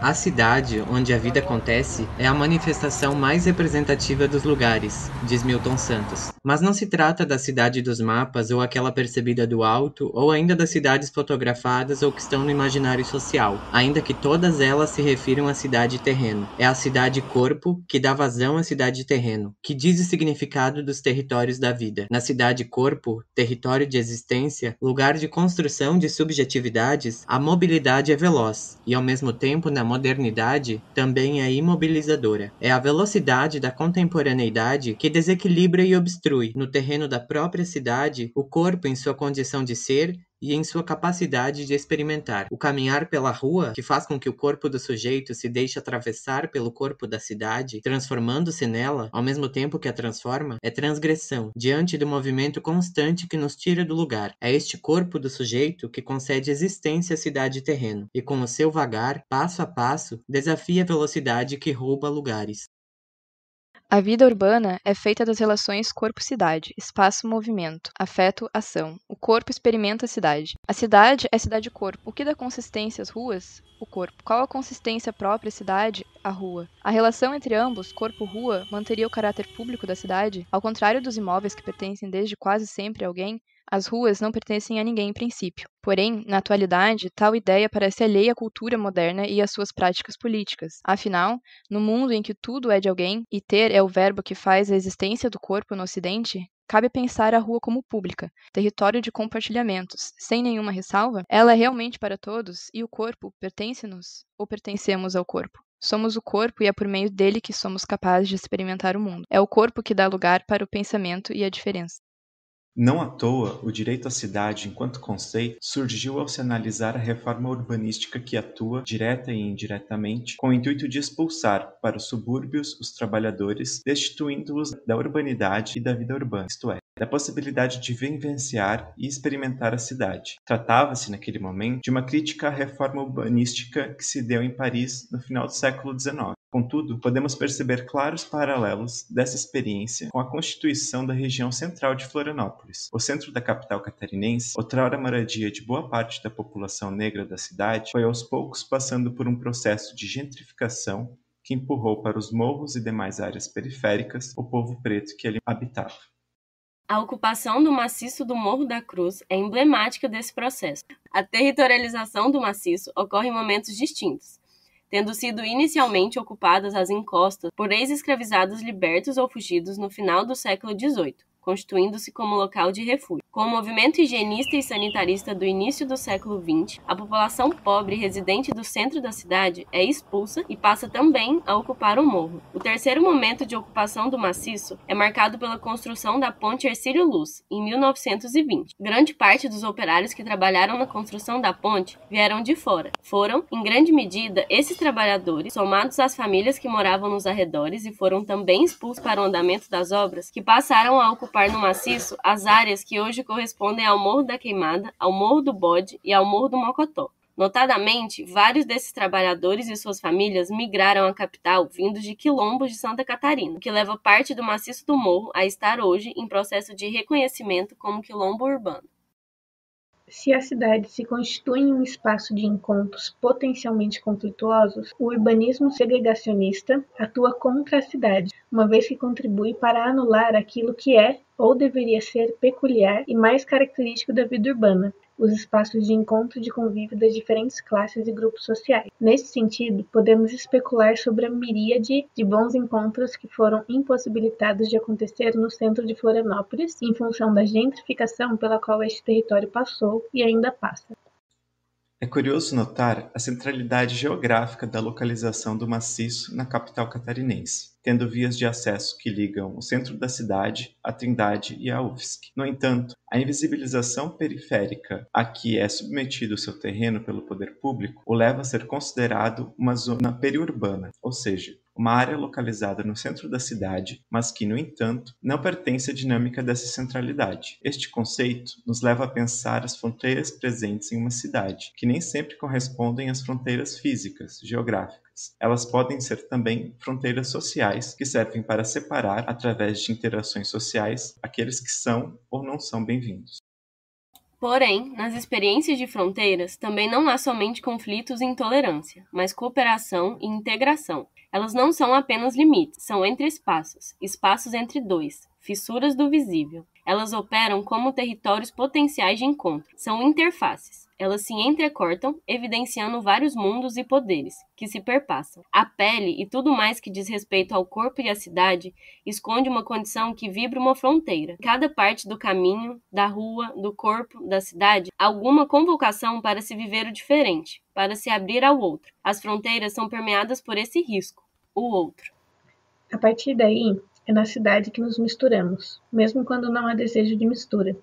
A cidade, onde a vida acontece, é a manifestação mais representativa dos lugares, diz Milton Santos. Mas não se trata da cidade dos mapas ou aquela percebida do alto, ou ainda das cidades fotografadas ou que estão no imaginário social, ainda que todas elas se refiram à cidade terreno. É a cidade corpo que dá vazão à cidade terreno, que diz o significado dos territórios da vida. Na cidade corpo, território de existência, lugar de construção de subjetividades, a mobilidade é veloz, e ao mesmo tempo, na modernidade, também é imobilizadora. É a velocidade da contemporaneidade que desequilibra e obstrui, no terreno da própria cidade, o corpo em sua condição de ser e em sua capacidade de experimentar. O caminhar pela rua, que faz com que o corpo do sujeito se deixe atravessar pelo corpo da cidade, transformando-se nela, ao mesmo tempo que a transforma, é transgressão, diante do movimento constante que nos tira do lugar. É este corpo do sujeito que concede existência à cidade terreno, e com o seu vagar, passo a passo, desafia a velocidade que rouba lugares. A vida urbana é feita das relações corpo-cidade, espaço-movimento, afeto-ação. O corpo experimenta a cidade. A cidade é cidade-corpo. O que dá consistência às ruas? O corpo. Qual a consistência própria à cidade? A rua. A relação entre ambos, corpo-rua, manteria o caráter público da cidade? Ao contrário dos imóveis que pertencem desde quase sempre a alguém, as ruas não pertencem a ninguém em princípio. Porém, na atualidade, tal ideia parece alheia à cultura moderna e às suas práticas políticas. Afinal, no mundo em que tudo é de alguém, e ter é o verbo que faz a existência do corpo no Ocidente, cabe pensar a rua como pública, território de compartilhamentos, sem nenhuma ressalva. Ela é realmente para todos, e o corpo pertence-nos ou pertencemos ao corpo? Somos o corpo e é por meio dele que somos capazes de experimentar o mundo. É o corpo que dá lugar para o pensamento e a diferença. Não à toa, o direito à cidade, enquanto conceito, surgiu ao se analisar a reforma urbanística que atua, direta e indiretamente, com o intuito de expulsar para os subúrbios os trabalhadores, destituindo-os da urbanidade e da vida urbana, isto é, da possibilidade de vivenciar e experimentar a cidade. Tratava-se, naquele momento, de uma crítica à reforma urbanística que se deu em Paris no final do século XIX. Contudo, podemos perceber claros paralelos dessa experiência com a constituição da região central de Florianópolis. O centro da capital catarinense, outrora moradia de boa parte da população negra da cidade, foi aos poucos passando por um processo de gentrificação que empurrou para os morros e demais áreas periféricas o povo preto que ali habitava. A ocupação do maciço do Morro da Cruz é emblemática desse processo. A territorialização do maciço ocorre em momentos distintos, tendo sido inicialmente ocupadas as encostas por ex-escravizados libertos ou fugidos no final do século XVIII, constituindo-se como local de refúgio. Com o movimento higienista e sanitarista do início do século XX, a população pobre residente do centro da cidade é expulsa e passa também a ocupar o morro. O terceiro momento de ocupação do maciço é marcado pela construção da Ponte Hercílio Luz, em 1920. Grande parte dos operários que trabalharam na construção da ponte vieram de fora. Foram, em grande medida, esses trabalhadores, somados às famílias que moravam nos arredores e foram também expulsos para o andamento das obras, que passaram a ocupar no maciço as áreas que hoje correspondem ao Morro da Queimada, ao Morro do Bode e ao Morro do Mocotó. Notadamente, vários desses trabalhadores e suas famílias migraram à capital vindos de quilombos de Santa Catarina, o que leva parte do maciço do morro a estar hoje em processo de reconhecimento como quilombo urbano. Se a cidade se constitui em um espaço de encontros potencialmente conflituosos, o urbanismo segregacionista atua contra a cidade, uma vez que contribui para anular aquilo que é ou deveria ser peculiar e mais característico da vida urbana, os espaços de encontro e de convívio das diferentes classes e grupos sociais. Nesse sentido, podemos especular sobre a miríade de bons encontros que foram impossibilitados de acontecer no centro de Florianópolis, em função da gentrificação pela qual este território passou e ainda passa. É curioso notar a centralidade geográfica da localização do maciço na capital catarinense, tendo vias de acesso que ligam o centro da cidade, a Trindade e a UFSC. No entanto, a invisibilização periférica a que é submetido o seu terreno pelo poder público o leva a ser considerado uma zona periurbana, ou seja, uma área localizada no centro da cidade, mas que, no entanto, não pertence à dinâmica dessa centralidade. Este conceito nos leva a pensar as fronteiras presentes em uma cidade, que nem sempre correspondem às fronteiras físicas, geográficas. Elas podem ser também fronteiras sociais, que servem para separar, através de interações sociais, aqueles que são ou não são bem-vindos. Porém, nas experiências de fronteiras, também não há somente conflitos e intolerância, mas cooperação e integração. Elas não são apenas limites, são entre espaços, espaços entre dois, fissuras do visível. Elas operam como territórios potenciais de encontro, são interfaces. Elas se entrecortam, evidenciando vários mundos e poderes, que se perpassam. A pele e tudo mais que diz respeito ao corpo e à cidade esconde uma condição que vibra uma fronteira. Cada parte do caminho, da rua, do corpo, da cidade, há alguma convocação para se viver o diferente, para se abrir ao outro. As fronteiras são permeadas por esse risco, o outro. A partir daí, é na cidade que nos misturamos, mesmo quando não há desejo de mistura,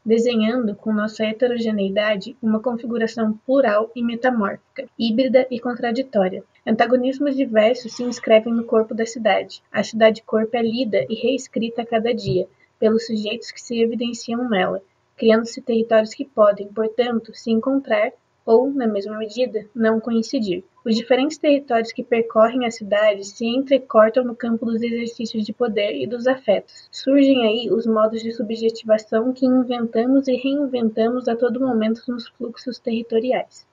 desenhando com nossa heterogeneidade uma configuração plural e metamórfica, híbrida e contraditória. Antagonismos diversos se inscrevem no corpo da cidade. A cidade-corpo é lida e reescrita a cada dia, pelos sujeitos que se evidenciam nela, criando-se territórios que podem, portanto, se encontrar ou, na mesma medida, não coincidir. Os diferentes territórios que percorrem a cidade se entrecortam no campo dos exercícios de poder e dos afetos. Surgem aí os modos de subjetivação que inventamos e reinventamos a todo momento nos fluxos territoriais.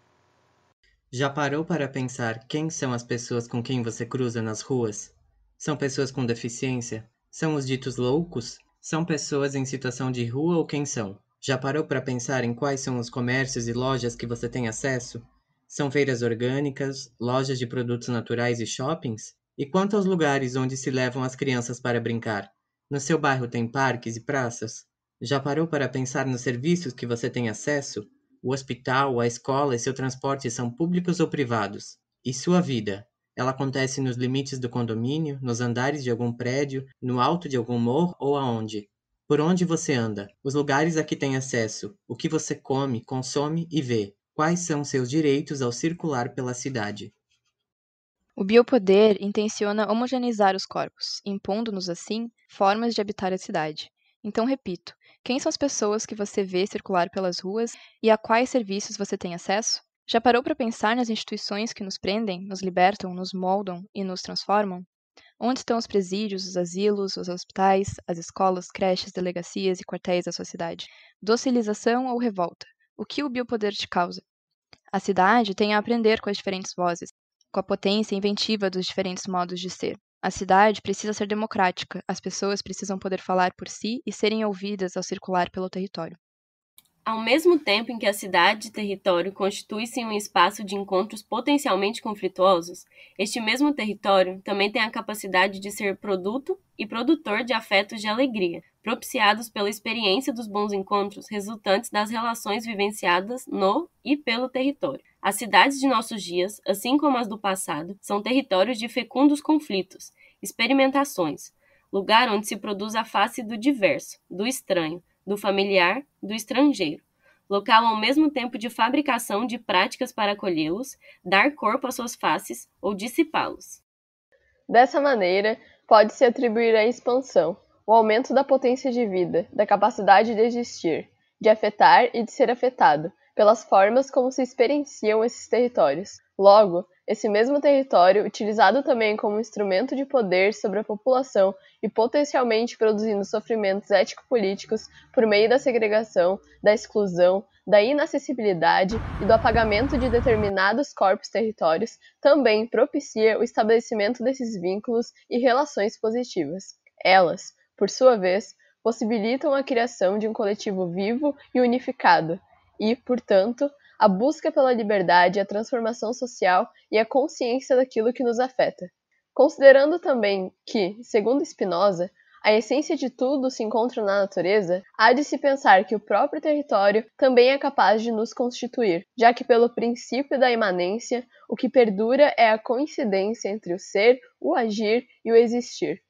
Já parou para pensar quem são as pessoas com quem você cruza nas ruas? São pessoas com deficiência? São os ditos loucos? São pessoas em situação de rua ou quem são? Já parou para pensar em quais são os comércios e lojas que você tem acesso? São feiras orgânicas, lojas de produtos naturais e shoppings? E quanto aos lugares onde se levam as crianças para brincar? No seu bairro tem parques e praças? Já parou para pensar nos serviços que você tem acesso? O hospital, a escola e seu transporte são públicos ou privados? E sua vida? Ela acontece nos limites do condomínio, nos andares de algum prédio, no alto de algum morro ou aonde? Por onde você anda? Os lugares a que tem acesso? O que você come, consome e vê? Quais são seus direitos ao circular pela cidade? O biopoder intenciona homogeneizar os corpos, impondo-nos, assim, formas de habitar a cidade. Então, repito, quem são as pessoas que você vê circular pelas ruas e a quais serviços você tem acesso? Já parou para pensar nas instituições que nos prendem, nos libertam, nos moldam e nos transformam? Onde estão os presídios, os asilos, os hospitais, as escolas, creches, delegacias e quartéis da sua cidade? Docilização ou revolta? O que o biopoder te causa? A cidade tem a aprender com as diferentes vozes, com a potência inventiva dos diferentes modos de ser. A cidade precisa ser democrática, as pessoas precisam poder falar por si e serem ouvidas ao circular pelo território. Ao mesmo tempo em que a cidade e território constituem-se um espaço de encontros potencialmente conflituosos, este mesmo território também tem a capacidade de ser produto e produtor de afetos de alegria, propiciados pela experiência dos bons encontros resultantes das relações vivenciadas no e pelo território. As cidades de nossos dias, assim como as do passado, são territórios de fecundos conflitos, experimentações, lugar onde se produz a face do diverso, do estranho, do familiar, do estrangeiro, local ao mesmo tempo de fabricação de práticas para acolhê-los, dar corpo às suas faces ou dissipá-los. Dessa maneira, pode-se atribuir a expansão, o aumento da potência de vida, da capacidade de existir, de afetar e de ser afetado, pelas formas como se experienciam esses territórios. Logo, esse mesmo território, utilizado também como instrumento de poder sobre a população e potencialmente produzindo sofrimentos ético-políticos por meio da segregação, da exclusão, da inacessibilidade e do apagamento de determinados corpos territórios, também propicia o estabelecimento desses vínculos e relações positivas. Elas, por sua vez, possibilitam a criação de um coletivo vivo e unificado e, portanto, a busca pela liberdade, a transformação social e a consciência daquilo que nos afeta. Considerando também que, segundo Spinoza, a essência de tudo se encontra na natureza, há de se pensar que o próprio território também é capaz de nos constituir, já que pelo princípio da imanência, o que perdura é a coincidência entre o ser, o agir e o existir.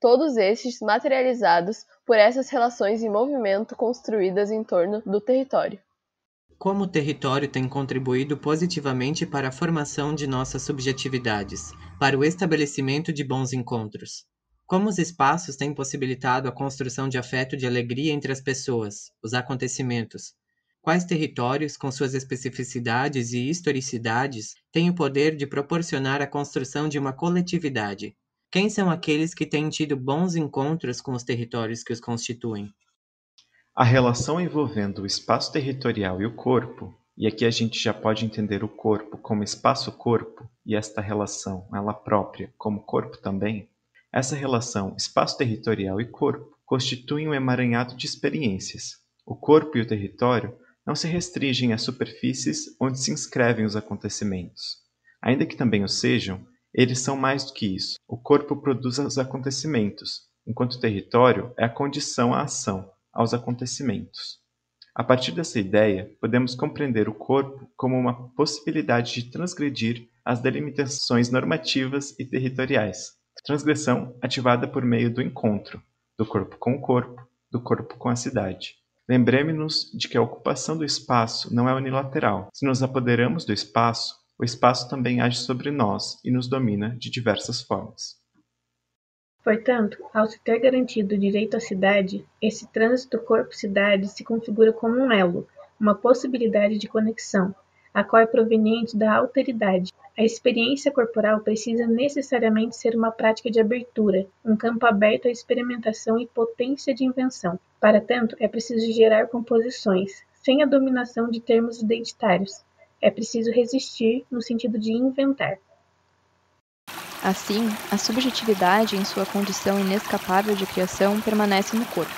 Todos estes materializados por essas relações em movimento construídas em torno do território. Como o território tem contribuído positivamente para a formação de nossas subjetividades, para o estabelecimento de bons encontros? Como os espaços têm possibilitado a construção de afeto de alegria entre as pessoas, os acontecimentos? Quais territórios, com suas especificidades e historicidades, têm o poder de proporcionar a construção de uma coletividade? Quem são aqueles que têm tido bons encontros com os territórios que os constituem? A relação envolvendo o espaço territorial e o corpo, e aqui a gente já pode entender o corpo como espaço-corpo, e esta relação, ela própria, como corpo também, essa relação espaço territorial e corpo constitui um emaranhado de experiências. O corpo e o território não se restringem às superfícies onde se inscrevem os acontecimentos. Ainda que também o sejam, eles são mais do que isso. O corpo produz os acontecimentos, enquanto o território é a condição à ação, aos acontecimentos. A partir dessa ideia, podemos compreender o corpo como uma possibilidade de transgredir as delimitações normativas e territoriais. Transgressão ativada por meio do encontro, do corpo com o corpo, do corpo com a cidade. Lembremos-nos de que a ocupação do espaço não é unilateral. Se nos apoderamos do espaço, o espaço também age sobre nós e nos domina de diversas formas. Portanto, ao se ter garantido o direito à cidade, esse trânsito corpo-cidade se configura como um elo, uma possibilidade de conexão, a qual é proveniente da alteridade. A experiência corporal precisa necessariamente ser uma prática de abertura, um campo aberto à experimentação e potência de invenção. Para tanto, é preciso gerar composições, sem a dominação de termos identitários. É preciso resistir no sentido de inventar. Assim, a subjetividade, em sua condição inescapável de criação, permanece no corpo,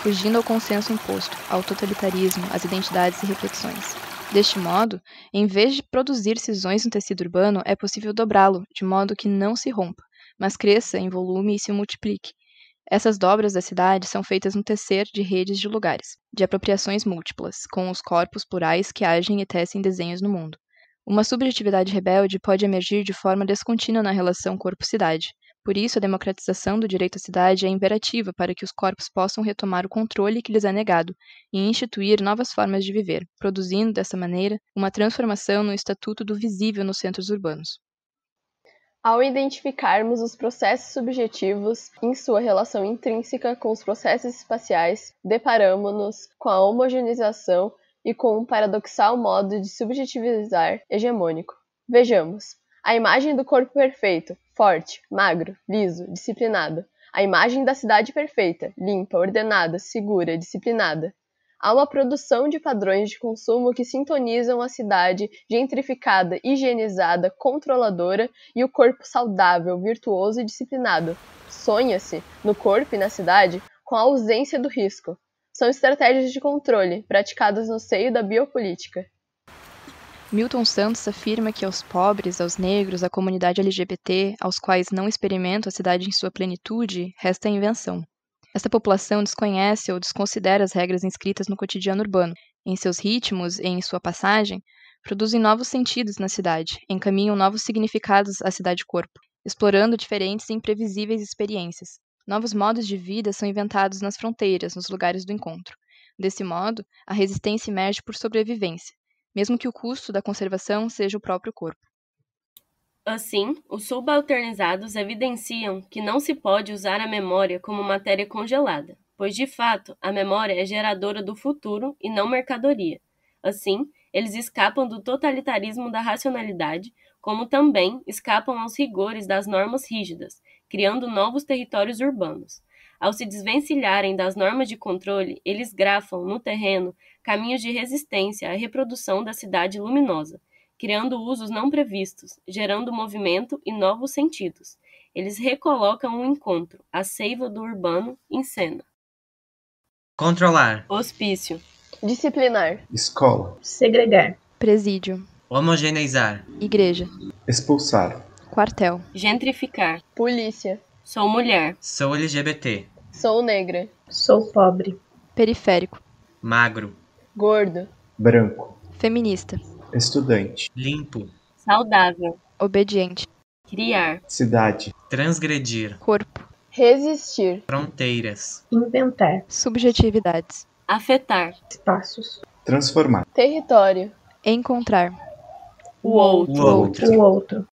fugindo ao consenso imposto, ao totalitarismo, às identidades e reflexões. Deste modo, em vez de produzir cisões no tecido urbano, é possível dobrá-lo, de modo que não se rompa, mas cresça em volume e se multiplique. Essas dobras da cidade são feitas no tecer de redes de lugares, de apropriações múltiplas, com os corpos plurais que agem e tecem desenhos no mundo. Uma subjetividade rebelde pode emergir de forma descontínua na relação corpo-cidade. Por isso, a democratização do direito à cidade é imperativa para que os corpos possam retomar o controle que lhes é negado e instituir novas formas de viver, produzindo, dessa maneira, uma transformação no estatuto do visível nos centros urbanos. Ao identificarmos os processos subjetivos em sua relação intrínseca com os processos espaciais, deparamo-nos com a homogeneização e com um paradoxal modo de subjetivizar hegemônico. Vejamos. A imagem do corpo perfeito, forte, magro, liso, disciplinado. A imagem da cidade perfeita, limpa, ordenada, segura, disciplinada. Há uma produção de padrões de consumo que sintonizam a cidade gentrificada, higienizada, controladora e o corpo saudável, virtuoso e disciplinado. Sonha-se, no corpo e na cidade, com a ausência do risco. São estratégias de controle, praticadas no seio da biopolítica. Milton Santos afirma que aos pobres, aos negros, à comunidade LGBT, aos quais não experimentam a cidade em sua plenitude, resta a invenção. Esta população desconhece ou desconsidera as regras inscritas no cotidiano urbano. Em seus ritmos e em sua passagem, produzem novos sentidos na cidade, encaminham novos significados à cidade-corpo, explorando diferentes e imprevisíveis experiências. Novos modos de vida são inventados nas fronteiras, nos lugares do encontro. Desse modo, a resistência emerge por sobrevivência, mesmo que o custo da conservação seja o próprio corpo. Assim, os subalternizados evidenciam que não se pode usar a memória como matéria congelada, pois, de fato, a memória é geradora do futuro e não mercadoria. Assim, eles escapam do totalitarismo da racionalidade, como também escapam aos rigores das normas rígidas, criando novos territórios urbanos. Ao se desvencilharem das normas de controle, eles grafam, no terreno, caminhos de resistência à reprodução da cidade luminosa, criando usos não previstos, gerando movimento e novos sentidos. Eles recolocam o encontro, a seiva do urbano, em cena. Controlar, Hospício, Disciplinar, Escola, Segregar, Presídio, homogeneizar, igreja, expulsar, quartel, gentrificar, polícia, sou mulher, sou LGBT, sou negra, sou pobre, periférico, magro, gordo, branco, feminista, estudante, limpo, saudável, obediente, criar, cidade, transgredir, corpo, resistir, fronteiras, inventar, subjetividades, afetar, espaços, transformar, território, encontrar, o outro, o outro, o outro,